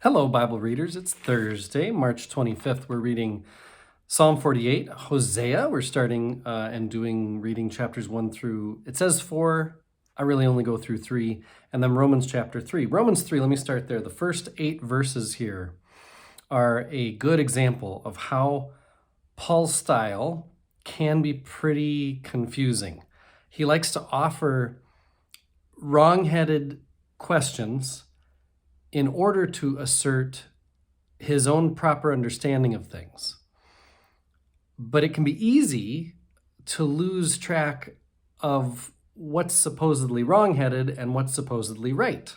Hello, Bible readers. It's Thursday, March 25th. We're reading Psalm 48, Hosea. We're starting and reading chapters 1 through, it says 4. I really only go through 3. And then Romans chapter 3. Romans 3, let me start there. The first 8 verses here are a good example of how Paul's style can be pretty confusing. He likes to offer wrong-headed questions in order to assert his own proper understanding of things. But it can be easy to lose track of what's supposedly wrong-headed and what's supposedly right.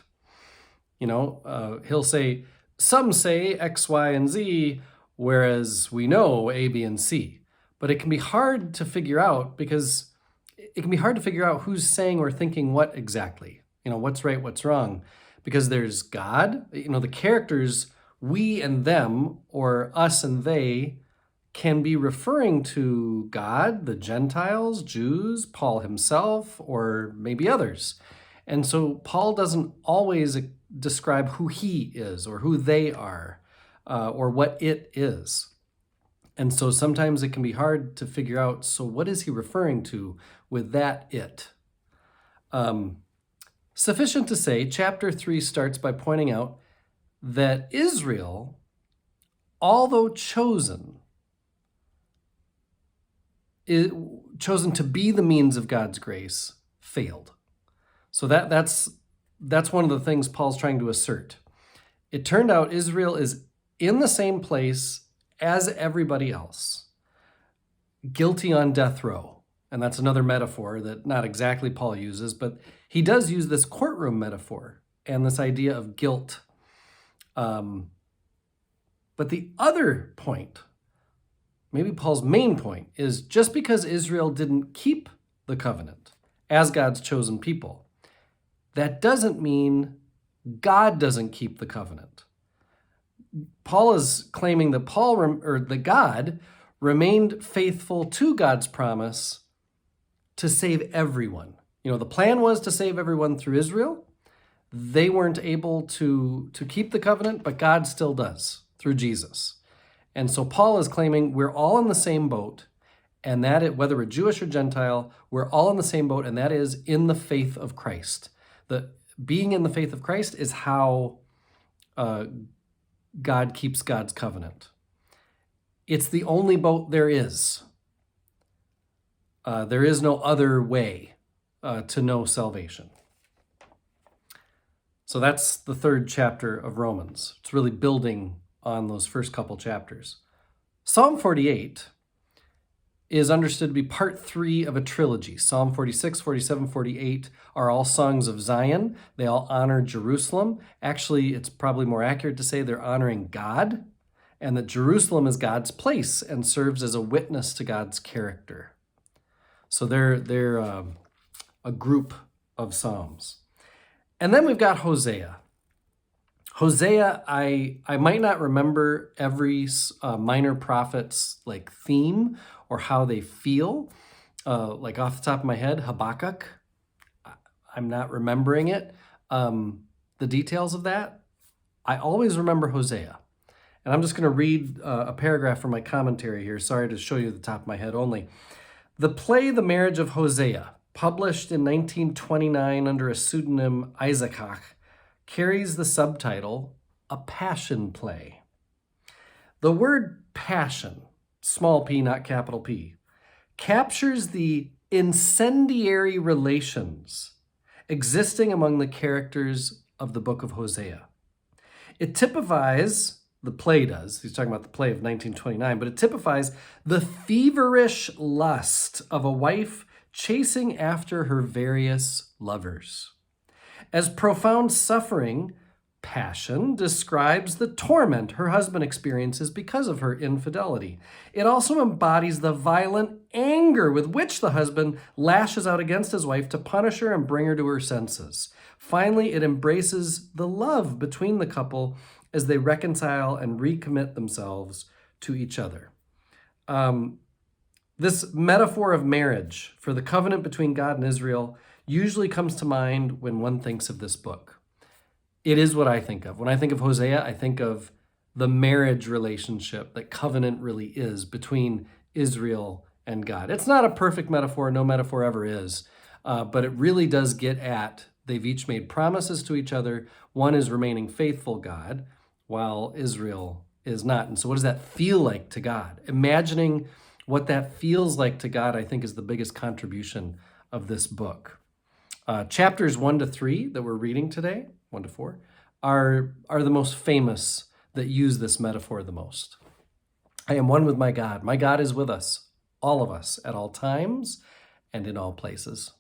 He'll say, some say X, Y, and Z, whereas we know A, B, and C. But it can be hard to figure out because it can be hard to figure out who's saying or thinking what exactly. What's right, what's wrong. Because there's God, the characters, we and them, or us and they, can be referring to God, the Gentiles, Jews, Paul himself, or maybe others. And so Paul doesn't always describe who he is, or who they are, or what it is. And so sometimes it can be hard to figure out, so what is he referring to with that it? Sufficient to say, chapter 3 starts by pointing out that Israel, although chosen to be the means of God's grace, failed. So that's one of the things Paul's trying to assert. It turned out Israel is in the same place as everybody else, guilty on death row. And that's another metaphor that not exactly Paul uses, but he does use this courtroom metaphor and this idea of guilt. But the other point, maybe Paul's main point, is just because Israel didn't keep the covenant as God's chosen people, that doesn't mean God doesn't keep the covenant. Paul is claiming that that God remained faithful to God's promise to save everyone. The plan was to save everyone through Israel. They weren't able to keep the covenant, but God still does through Jesus. And so Paul is claiming we're all in the same boat, and that whether we're Jewish or Gentile, we're all in the same boat, and that is in the faith of Christ. Being in the faith of Christ is how God keeps God's covenant. It's the only boat there is. There is no other way to know salvation. So that's the third chapter of Romans. It's really building on those first couple chapters. Psalm 48 is understood to be part 3 of a trilogy. Psalm 46, 47, 48 are all songs of Zion. They all honor Jerusalem. Actually, it's probably more accurate to say they're honoring God, and that Jerusalem is God's place and serves as a witness to God's character. So they're a group of psalms. And then we've got Hosea. Hosea, I might not remember every minor prophet's theme or how they feel. Off the top of my head, Habakkuk, I'm not remembering it. The details of that, I always remember Hosea. And I'm just going to read a paragraph from my commentary here. Sorry to show you the top of my head only. The play The Marriage of Hosea, published in 1929 under a pseudonym Isaac, carries the subtitle, A Passion Play. The word passion, small p, not capital P, captures the incendiary relations existing among the characters of the book of Hosea. It typifies, the play does, he's talking about the play of 1929, but it typifies the feverish lust of a wife chasing after her various lovers. As profound suffering, passion describes the torment her husband experiences because of her infidelity. It also embodies the violent anger with which the husband lashes out against his wife to punish her and bring her to her senses. Finally, it embraces the love between the couple as they reconcile and recommit themselves to each other. This metaphor of marriage for the covenant between God and Israel usually comes to mind when one thinks of this book. It is what I think of. When I think of Hosea, I think of the marriage relationship that covenant really is between Israel and God. It's not a perfect metaphor, no metaphor ever is, but it really does get at they've each made promises to each other. One is remaining faithful God, while Israel is not. And so, what does that feel like to God? Imagining what that feels like to God, I think, is the biggest contribution of this book. Chapters 1 to 3 that we're reading today, 1 to 4, are the most famous that use this metaphor the most. I am one with my God. My God is with us, all of us, at all times and in all places.